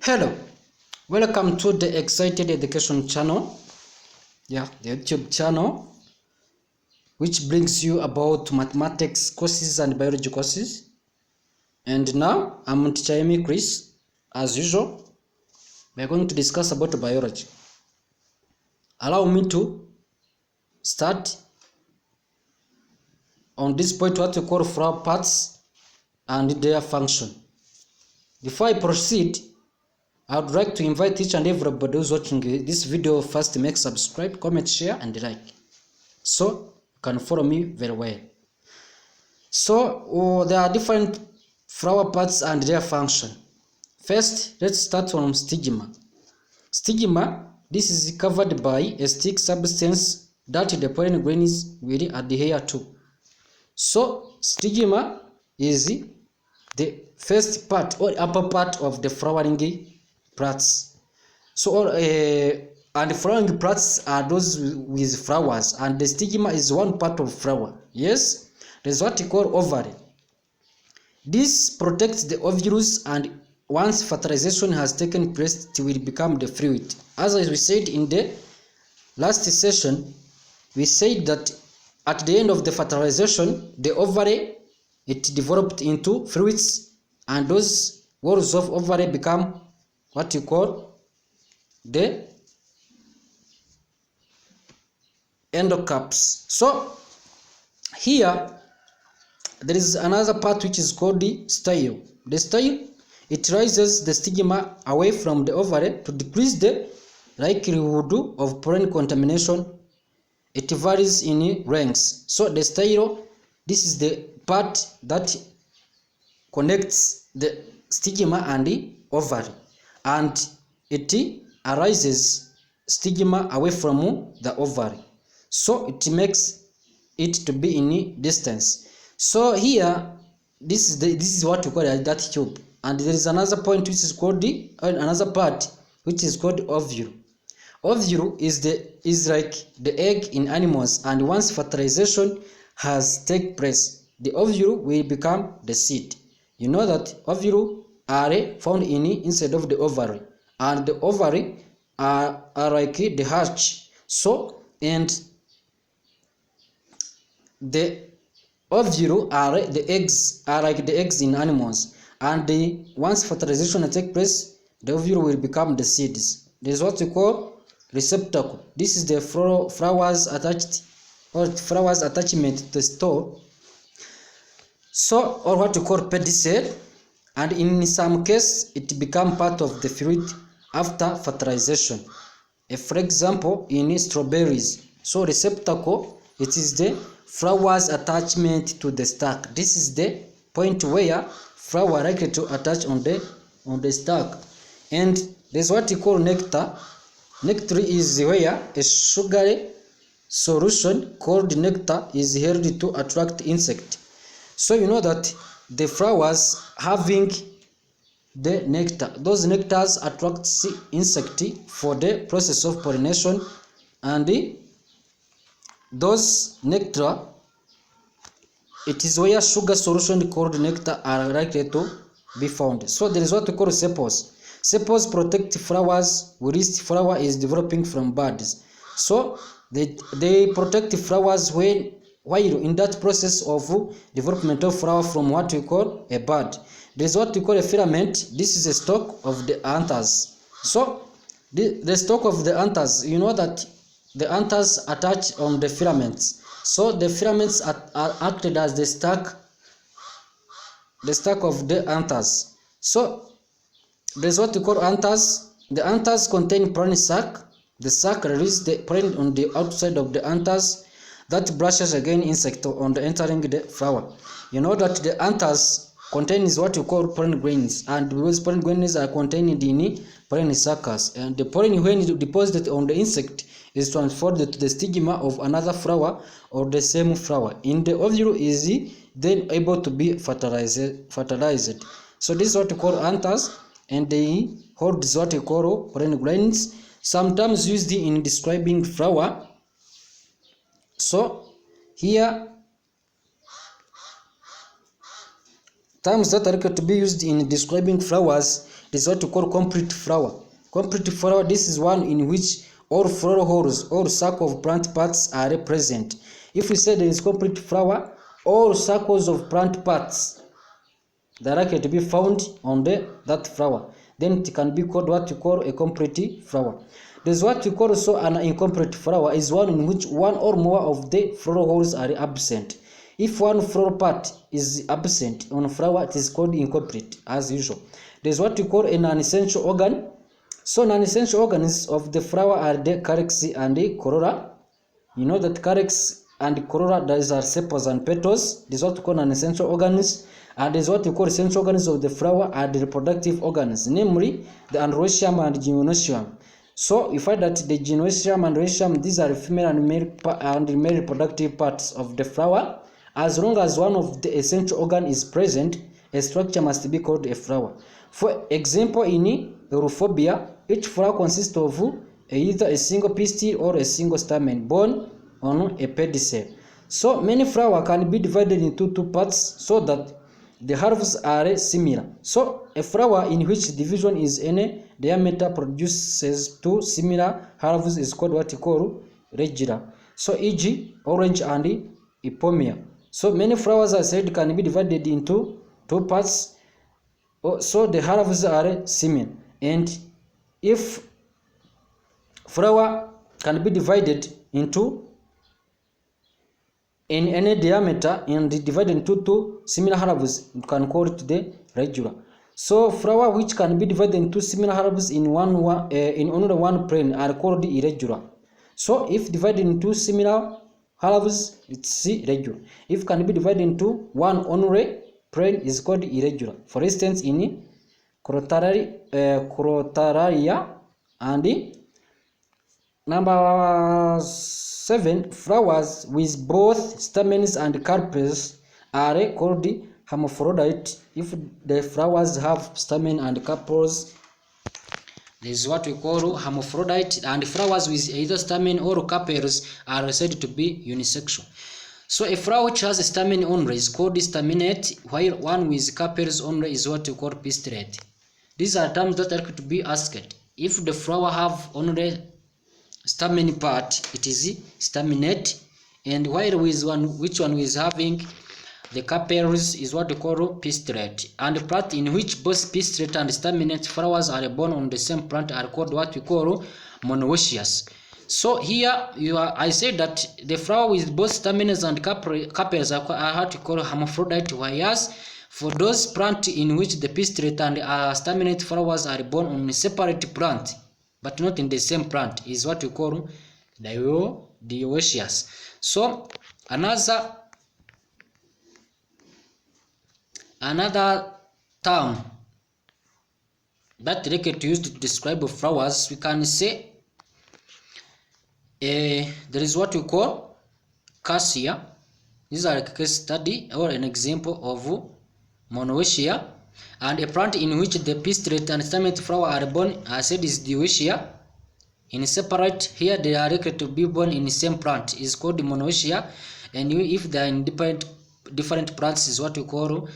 Hello, welcome to the Excited Education channel. The YouTube channel which brings you about mathematics courses and biology courses. And now I'm teacher Amy Chris. As usual, we are going to discuss about biology. Allow me to start on this point what we call flower parts and their function. Before I proceed, I would like to invite each and everybody who's watching this video first to make subscribe, comment, share, and like, so you can follow me very well. So there are different flower parts and their function. First, let's start from stigma. Stigma, this is covered by a stick substance that the pollen grains will adhere to. So stigma is the first part or upper part of the flowering plants. So and flowering plants are those with flowers, and the stigma is one part of flower. Yes, there's what we call ovary. This protects the ovules, and once fertilization has taken place, it will become the fluid. As we said in the last session, we said that at the end of the fertilization, the ovary, it developed into fluids, and those walls of ovary become what you call the endocarps. So here there is another part which is called the style. The style, it raises the stigma away from the ovary to decrease the likelihood of pollen contamination. It varies in ranks. So the style, this is the part that connects the stigma and the ovary, and it arises stigma away from the ovary, so it makes it to be in distance. So here this is what we call that tube, and there is another point which is called another part which is called ovule. Ovule is like the egg in animals, and once fertilization has taken place, the ovule will become the seed. You know that ovule are found inside of the ovary, and the ovary are like the hatch. So, and the ovule are the eggs, are like the eggs in animals, and once fertilization takes place, the ovule will become the seeds. This is what we call receptacle. This is the flowers attached, or flowers attachment to the store. So, or what we call pedicel, and in some case it become part of the fruit after fertilization. For example, in strawberries, so receptacle, it is the flowers attachment to the stalk. This is the point where flower likely to attach on the stalk. And there's what we call nectar. Nectar is where a sugary solution called nectar is held to attract insect. So you know that the flowers having the nectar, those nectars attract insect for the process of pollination, and those nectar, it is where sugar solution called nectar are likely to be found. So there is what we call sepals. Sepals protect flowers whilst flower is developing from buds. So they protect flowers while in that process of development of flower from what we call a bud. There is what we call a filament. This is a stalk of the anthers. So the stalk of the anthers, you know that the anthers attach on the filaments. So the filaments are acted as the stalk of the anthers. So there is what we call anthers. The anthers contain pollen sac. The sac releases the pollen on the outside of the anthers that brushes again insect on the entering the flower. You know that the anthers contains what you call pollen grains, and because pollen grains are contained in pollen sacs, and the pollen, when deposited on the insect, is transferred to the stigma of another flower or the same flower. In the ovule is then able to be fertilized. So this is what we call anthers, and they hold what we call pollen grains, sometimes used in describing flower. So here Terms that are likely to be used in describing flowers is what we call complete flower. Complete flower, this is one in which all floral holes or circle of plant parts are present. If we say there is complete flower, all circles of plant parts that are likely to be found on that flower, then it can be called what you call a complete flower. There's what you call also an incomplete flower, is one in which one or more of the floral holes are absent. If one floral part is absent on a flower, it is called incomplete as usual. There's what you call a non-essential organ. So non-essential organs of the flower are the calyx and the corolla. You know that calyx and corolla, those are sepals and petals. This is what we call non-essential organs. And this is what we call essential organs of the flower are the reproductive organs, namely the androecium and gymnosium. So we find that the gymnosium and androecium, these are female and male reproductive parts of the flower. As long as one of the essential organ is present, a structure must be called a flower. For example, in Euphorbia, each flower consists of either a single pistil or a single stamen borne on a pedicel. So many flowers can be divided into two parts so that the halves are similar. So a flower in which division is any diameter produces two similar halves is called what you call regular. So e.g. orange and epomia. So many flowers, I said, can be divided into two parts, so the halves are similar. And if flower can be divided into in any diameter and divided into two similar halves, you can call it the regular. So flower which can be divided into similar halves in only one plane are called irregular. So if divided into similar halves, it's regular. If can be divided into one only plane, is called irregular. For instance, in Crotalaria and number 7, flowers with both stamens and carpels are called hermaphrodite. If the flowers have stamen and carpels, this is what we call hermaphrodite, and flowers with either stamen or carpels are said to be unisexual. So a flower which has a stamen only is called staminate, while one with carpels only is what we call pistillate. These are terms that are to be asked. If the flower have only stamen part, it is staminate, and while with one which one is having the carpels is what we call pistillate. And the plant in which both pistillate and staminate flowers are born on the same plant are called what we call monoecious. So here I say that the flower with both stamens and carpels are what we call hermaphrodite, whereas for those plants in which the pistillate and staminate flowers are born on a separate plant but not in the same plant is what we call dioecious. So another term that they can use to describe flowers, we can say there is what we call cassia. These are a case study or an example of monoecious, and a plant in which the pistillate and staminate flower are born, I said, is dioecious. In separate, here they are likely to be born in the same plant is called monoecious, and if they are in different plants is what we call,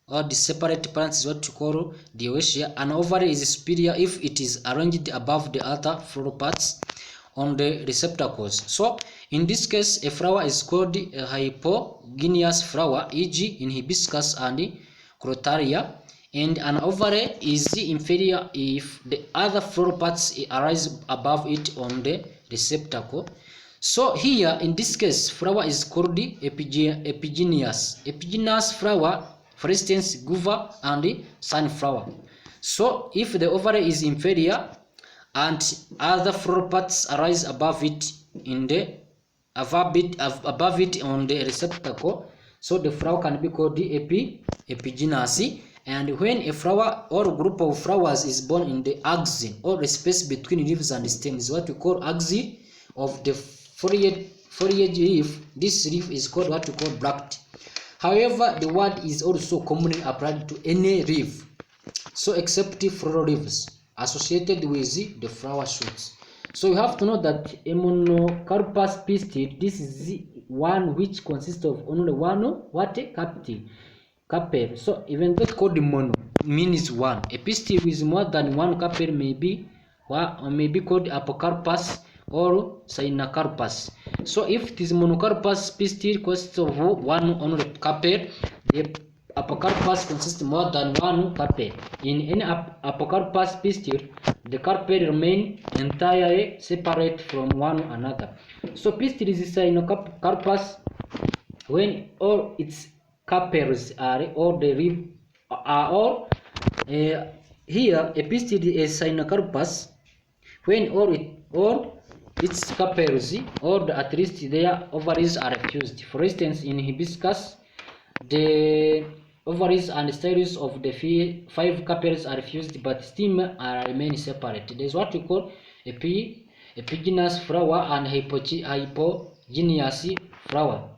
or the separate plants is what we call dioecious. An ovary is superior if it is arranged above the other floral parts on the receptacles. So in this case, a flower is called a hypogynous flower, e.g. in hibiscus and crotalaria, and an ovary is inferior if the other floral parts arise above it on the receptacle. So here in this case, flower is called epigynous. Epigynous flower, for instance, guava and sunflower. So if the ovary is inferior and other floral parts arise above it above it on the receptacle, so the flower can be called epigynous. And when a flower or group of flowers is born in the axis or the space between leaves and stems, what we call axis of the foliage leaf, this leaf is called what we call bract. However, the word is also commonly applied to any leaf, so except floral leaves associated with the flower shoots. So you have to know that a monocarpous pistil, this is one which consists of only one capital. carpel. So even though called mono means one, a pistil with more than one carpel may be called apocarpus or synocarpus. So if it is monocarpus pistil consists of one only carpel, the apocarpus consists more than one carpel. In any apocarpus pistil, the carpel remain entirely separate from one another. So pistil is synocarpus when all its carpels are here a pistil is synocarpus when all its carpels or at least their ovaries are fused. For instance, in hibiscus, the ovaries and styles of the 5 carpels are fused, but stem remain separate. There is what we call epigynous flower and hypogynous flower.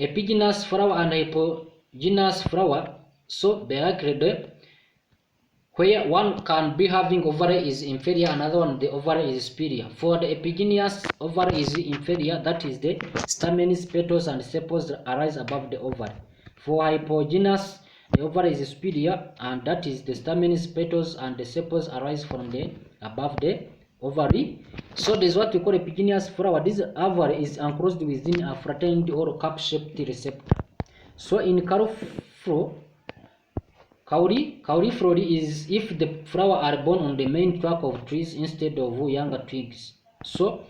Epigynous flower and hypogynous flower, so basically where one can be having ovary is inferior, another one the ovary is superior. For the epigynous, ovary is inferior, that is the stamens, petals and sepals arise above the ovary. For hypogynous, the ovary is superior, and that is the stamens, petals and the sepals arise from the above the ovary. So this is what we call epigynous flower. This ovary is enclosed within a flattened or cup-shaped receptor. So in cauliflory is if the flowers are born on the main trunk of trees instead of younger twigs. So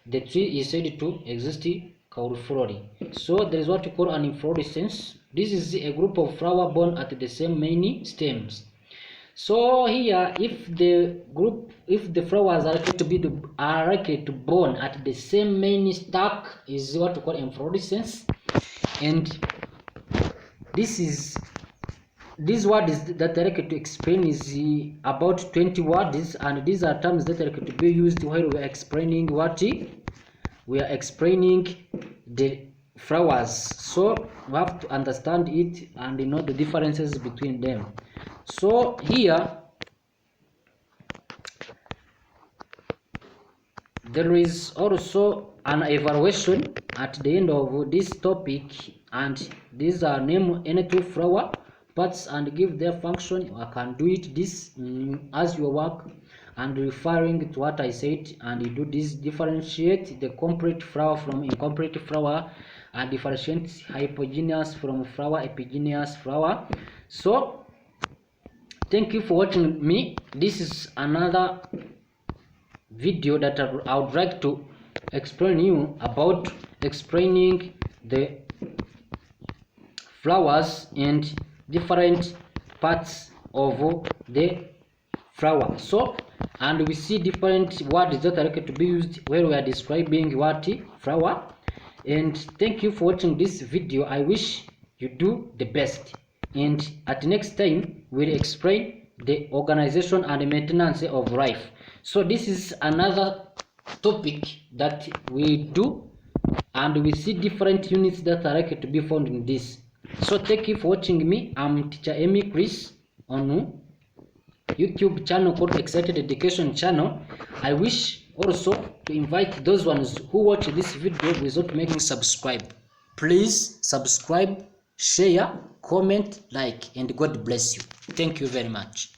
the tree is said to exist cauliflory. So there is what we call an inflorescence. This is a group of flowers born at the same main stems. So here, if the flowers are likely to born at the same main stalk, is what we call inflorescence. And this word is that are likely to explain is about 20 words, and these are terms that are likely to be used while we are explaining the flowers. So we have to understand it and know the differences between them. So here there is also an evaluation at the end of this topic, and these are name any two flower parts and give their function. You can do it this as your work and referring to what I said, and you do this: differentiate the complete flower from incomplete flower and differentiate hypogynous from flower, epigynous flower. So thank you for watching me. This is another video that I would like to explain you about explaining the flowers and different parts of the flower. So, and we see different words that are likely to be used where we are describing what flower. And thank you for watching this video. I wish you do the best, and at next time we'll explain the organization and maintenance of life. So this is another topic that we do, and we see different units that are likely to be found in this. So thank you for watching me. I'm teacher Amy Chris on YouTube channel called Excited Education channel. I wish also to invite those ones who watch this video without making subscribe. Please subscribe, share, comment, like, and God bless you. Thank you very much.